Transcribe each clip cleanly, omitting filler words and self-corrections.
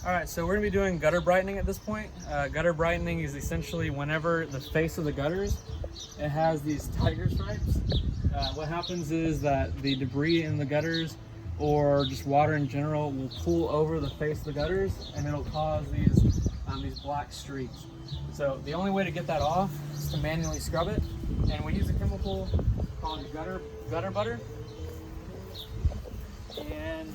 All right, so we're gonna be doing gutter brightening at this point. Gutter brightening is essentially whenever the face of the gutters, it has these tiger stripes. What happens is that the debris in the gutters or just water in general will pool over the face of the gutters and it'll cause these black streaks. So the only way to get that off is to manually scrub it. And we use a chemical called gutter butter. And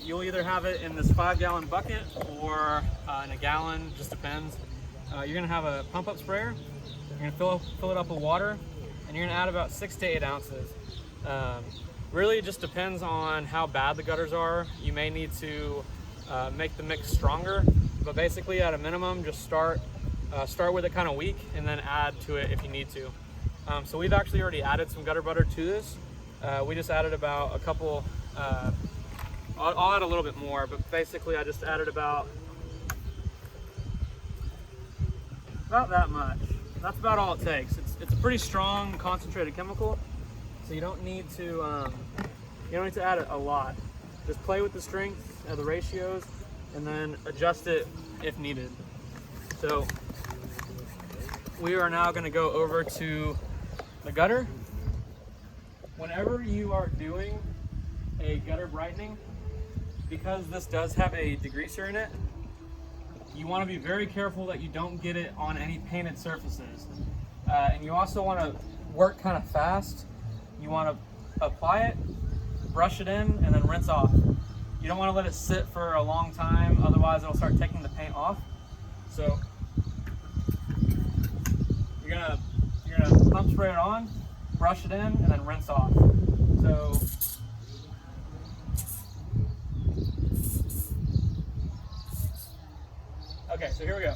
you'll either have it in this 5-gallon bucket or in a gallon, just depends. You're gonna have a pump up sprayer. You're gonna fill it up with water, and you're gonna add about 6 to 8 ounces. Really, it just depends on how bad the gutters are. You may need to make the mix stronger, but basically at a minimum, just start with it kind of weak and then add to it if you need to. So we've actually already added some gutter butter to this. We just added about a couple, I'll add a little bit more, but basically I just added about that much. That's about all it takes. It's a pretty strong concentrated chemical, so you don't need to add a lot. Just play with the strength, the ratios, and then adjust it if needed. So we are now going to go over to the gutter. Whenever you are doing a gutter brightening, because this does have a degreaser in it, you want to be very careful that you don't get it on any painted surfaces. And you also want to work kind of fast. You want to apply it, brush it in, and then rinse off. You don't want to let it sit for a long time, otherwise it'll start taking the paint off. So you're gonna pump spray it on, brush it in, and then rinse off. So okay, so here we go.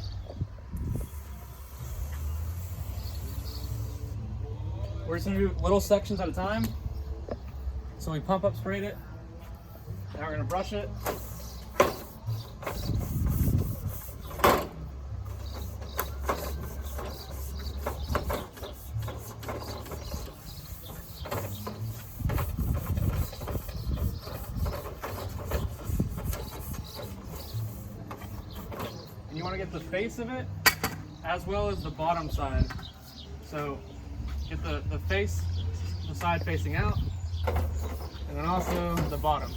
We're just gonna do little sections at a time. So we pump up sprayed it. Now we're gonna brush it. And you want to get the face of it as well as the bottom side. So get the face, the side facing out, and then also the bottom.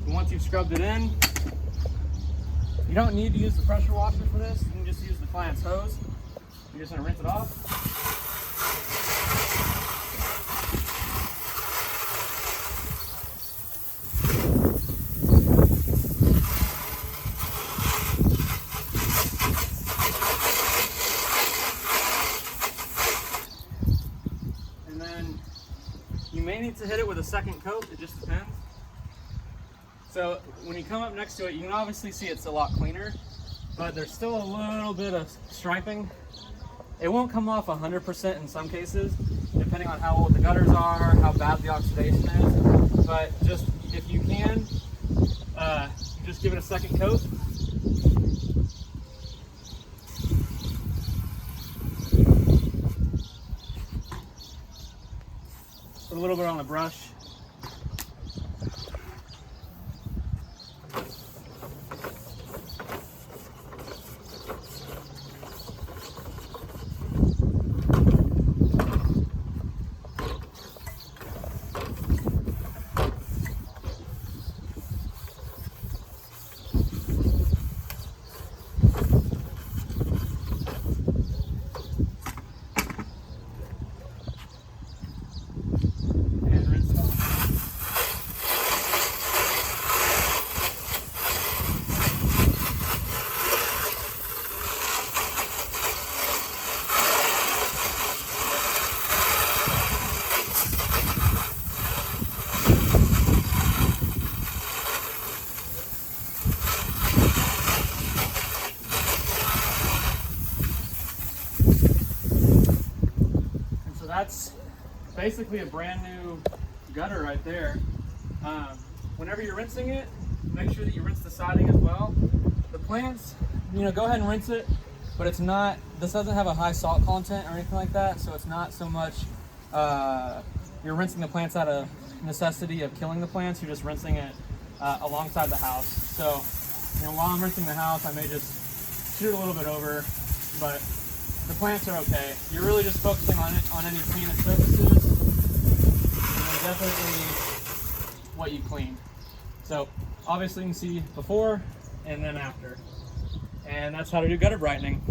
And once you've scrubbed it in, you don't need to use the pressure washer for this. You can just use the client's hose. You're just going to rinse it off. You may need to hit it with a second coat, it just depends. So when you come up next to it, you can obviously see it's a lot cleaner, but there's still a little bit of striping. It won't come off 100% in some cases, depending on how old the gutters are, how bad the oxidation is. But just, if you can, just give it a second coat. Put a little bit on the brush. That's basically a brand new gutter right there. Whenever you're rinsing it, make sure that you rinse the siding as well. The plants, go ahead and rinse it, but this doesn't have a high salt content or anything like that, so it's not so much you're rinsing the plants out of necessity of killing the plants. You're just rinsing it alongside the house. So, while I'm rinsing the house, I may just shoot a little bit over, but the plants are okay. You're really just focusing on any cleaning surfaces, and then definitely what you cleaned. So obviously you can see before and then after. And that's how to do gutter brightening.